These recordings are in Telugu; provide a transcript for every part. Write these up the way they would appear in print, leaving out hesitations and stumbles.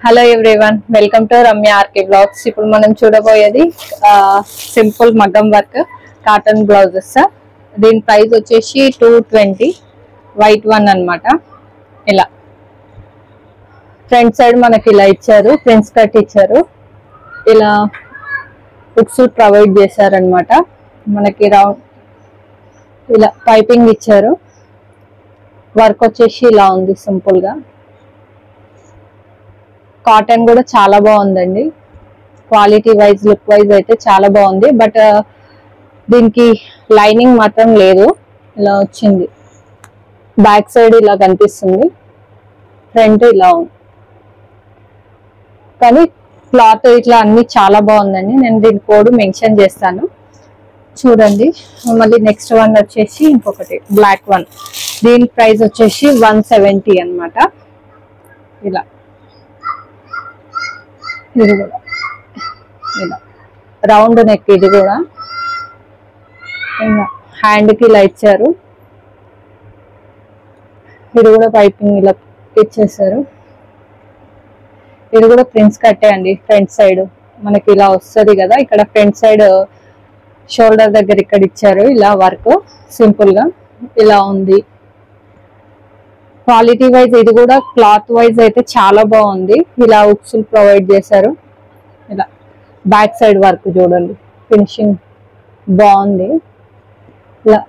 Hello everyone, welcome to Ramya RK blogs. ఇప్పుడు మనం చూడబోయేది సింపుల్ మగ్గం వర్క్ కాటన్ బ్లౌజెస్. దీని ప్రైస్ వచ్చేసి 220 వైట్ వన్ అన్నమాట. ఇలా ఫ్రంట్ సైడ్ మనకి ఇలా ఇచ్చారు, ప్రిన్స్ కట్ ఇచ్చారు, ఇలా బుక్స్ ప్రొవైడ్ చేశారనమాట. మనకి రౌండ్ ఇలా పైపింగ్ ఇచ్చారు. వర్క్ వచ్చేసి ఇలా ఉంది సింపుల్ గా. కాటన్ కూడా చాలా బాగుందండి, క్వాలిటీ వైజ్ లుక్ వైజ్ అయితే చాలా బాగుంది. బట్ దీనికి లైనింగ్ మాత్రం లేదు. ఇలా వచ్చింది, బ్యాక్ సైడ్ ఇలా కనిపిస్తుంది, ఫ్రంట్ ఇలా ఉంది. కానీ క్లాత్ ఇట్లా అన్ని చాలా బాగుందండి. నేను దీని కోడ్ మెన్షన్ చేస్తాను, చూడండి. మళ్ళీ నెక్స్ట్ వన్ వచ్చేసి ఇంకొకటి బ్లాక్ వన్. దీని ప్రైస్ వచ్చేసి 170 అన్నమాట. ఇలా ఇది కూడా ఇలా రౌండ్ నెక్, ఇది కూడా హ్యాండ్ కి ఇలా ఇచ్చారు. ఇది కూడా పైపింగ్ ఇలా ఇచ్చేసారు. ఇది కూడా ప్రిన్స్ కట్టే అండి. ఫ్రంట్ సైడ్ మనకి ఇలా వస్తుంది కదా, ఇక్కడ ఫ్రంట్ సైడ్ షోల్డర్ దగ్గర ఇక్కడ ఇచ్చారు ఇలా వర్క్ సింపుల్ గా ఇలా ఉంది. క్వాలిటీ వైజ్ ఇది కూడా క్లాత్ వైజ్ అయితే చాలా బాగుంది. ఇలా ఉక్స్ ప్రొవైడ్ చేశారు. ఇలా బ్యాక్ సైడ్ వర్క్ చూడండి, ఫినిషింగ్ బాగుంది. ఇలా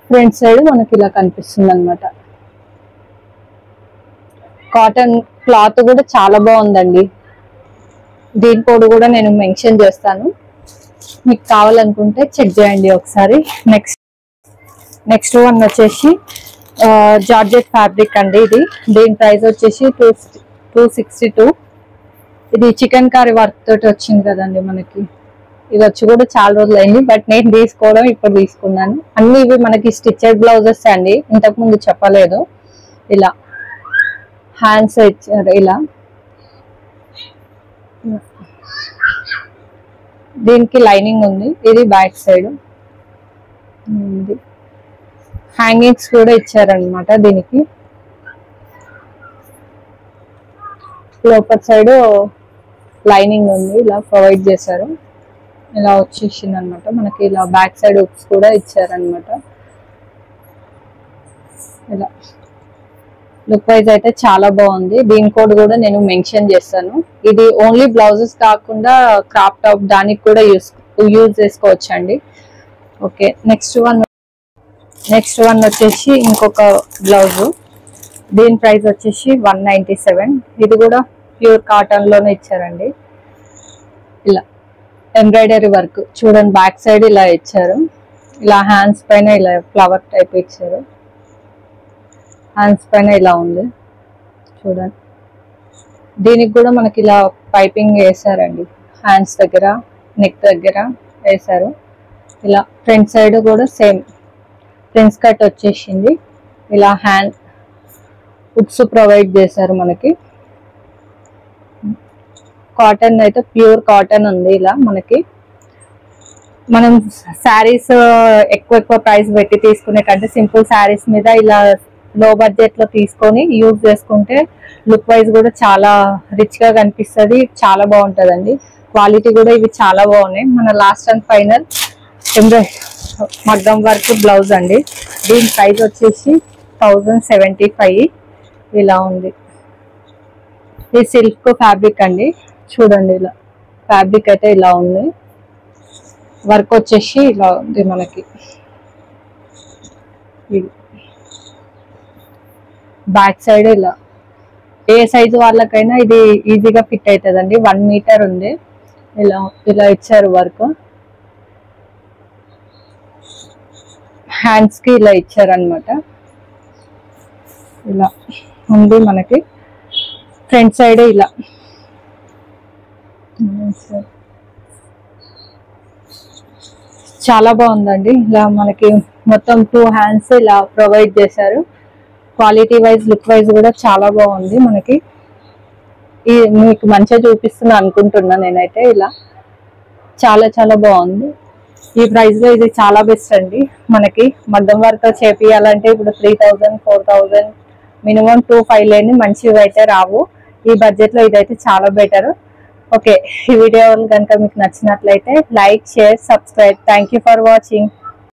ఫ్రంట్ సైడ్ మనకి ఇలా కనిపిస్తుంది అనమాట. కాటన్ క్లాత్ కూడా చాలా బాగుందండి. దీని కోడ్ కూడా నేను మెన్షన్ చేస్తాను, మీకు కావాలనుకుంటే చెక్ చేయండి ఒకసారి. నెక్స్ట్ వన్ వచ్చేసి జార్జెట్ ఫ్యాబ్రిక్ అండి. దీని ప్రైస్ వచ్చేసి 262. ఇది చికెన్ కర్రీ వర్క్ తోటి వచ్చింది కదండి మనకి. ఇది వచ్చి కూడా చాలా రోజులు అయింది, బట్ నేను తీసుకోవడం ఇప్పుడు తీసుకున్నాను. అన్ని ఇవి మనకి స్టిచ్చెడ్ బ్లౌజెస్ అండి, ఇంతకు ముందు చెప్పలేదు. ఇలా హ్యాండ్స్ ఇచ్చారు. ఇలా దీనికి లైనింగ్ ఉంది. ఇది బ్యాక్ సైడ్ ఉంది. హ్యాంగింగ్స్ కూడా ఇచ్చారనమాట. దీనికి లోపల సైడ్ లైనింగ్ ఉంది, ఇలా ప్రొవైడ్ చేశారు. ఇలా వచ్చేసింది అనమాట మనకి. ఇలా బ్యాక్ సైడ్ హుక్స్ కూడా ఇచ్చారనమాట. ఇలా లుక్ వైజ్ అయితే చాలా బాగుంది. దీని కోడ్ కూడా నేను మెన్షన్ చేస్తాను. ఇది ఓన్లీ బ్లౌజెస్ కాకుండా క్రాప్ టాప్ దానికి కూడా యూజ్ చేసుకోవచ్చు అండి. ఓకే, నెక్స్ట్ వన్ వచ్చేసి ఇంకొక బ్లౌజ్. దీని ప్రైస్ వచ్చేసి 197. ఇది కూడా ప్యూర్ కాటన్ లోనే ఇచ్చారండి. ఇలా ఎంబ్రాయిడరీ వర్క్ చూడండి, బ్యాక్ సైడ్ ఇలా ఇచ్చారు. ఇలా హ్యాండ్స్ పైన ఇలా ఫ్లవర్ టైప్ ఇచ్చారు. హ్యాండ్స్ పైన ఇలా ఉంది చూడండి. దీనికి కూడా మనకి ఇలా పైపింగ్ వేసారండి. హ్యాండ్స్ దగ్గర, నెక్ దగ్గర వేసారు. ఇలా ఫ్రంట్ సైడ్ కూడా సేమ్ ప్రిన్స్ కట్ వచ్చేసింది. ఇలా హ్యాండ్ హుక్స్ ప్రొవైడ్ చేశారు మనకి. కాటన్ అయితే ప్యూర్ కాటన్ ఉంది. ఇలా మనకి మనం శారీస్ ఎక్కువ ప్రైస్ పెట్టి తీసుకునే కంటే సింపుల్ శారీస్ మీద ఇలా లో బడ్జెట్ లో తీసుకొని యూజ్ చేసుకుంటే లుక్ వైజ్ కూడా చాలా రిచ్ గా కనిపిస్తుంది, చాలా బాగుంటదండి. క్వాలిటీ కూడా ఇవి చాలా బాగున్నాయి. మన లాస్ట్ అండ్ ఫైనల్ మగ్గం వర్క్ బ్లౌజ్ అండి. దీని ప్రైస్ వచ్చేసి 1075. ఇలా ఉంది. ఇది సిల్క్ ఫ్యాబ్రిక్ అండి. చూడండి, ఇలా ఫ్యాబ్రిక్ అయితే ఇలా ఉంది. వర్క్ వచ్చేసి ఇలా ఉంది మనకి. బ్యాక్ సైడ్ ఇలా ఏ సైజు వాళ్ళకైనా ఇది ఈజీగా ఫిట్ అవుతుందండి. 1 మీటర్ ఉంది. ఇలా ఇచ్చారు వర్క్. హ్యాండ్స్ కి ఇలా ఇచ్చారనమాట. ఇలా ఉంది మనకి. ఫ్రంట్ సైడ్ ఇలా చాలా బాగుందండి. ఇలా మనకి మొత్తం 2 హ్యాండ్స్ ఇలా ప్రొవైడ్ చేశారు. క్వాలిటీ వైజ్ లుక్ వైజ్ కూడా చాలా బాగుంది మనకి. మీకు మంచిగా చూపిస్తున్నా అనుకుంటున్నా నేనైతే. ఇలా చాలా బాగుంది. ఈ ప్రైస్ లో ఇది చాలా బెస్ట్ అండి. మనకి మగ్గం వర్క్ చేపియాలంటే ఇప్పుడు 3000 4000 మినిమం 2-5 లేని మంచివి అయితే రావు. ఈ బడ్జెట్ లో ఇదైతే చాలా బెటర్. ఓకే, ఈ వీడియో కనుక మీకు నచ్చినట్లయితే like, share, subscribe. Thank you for watching.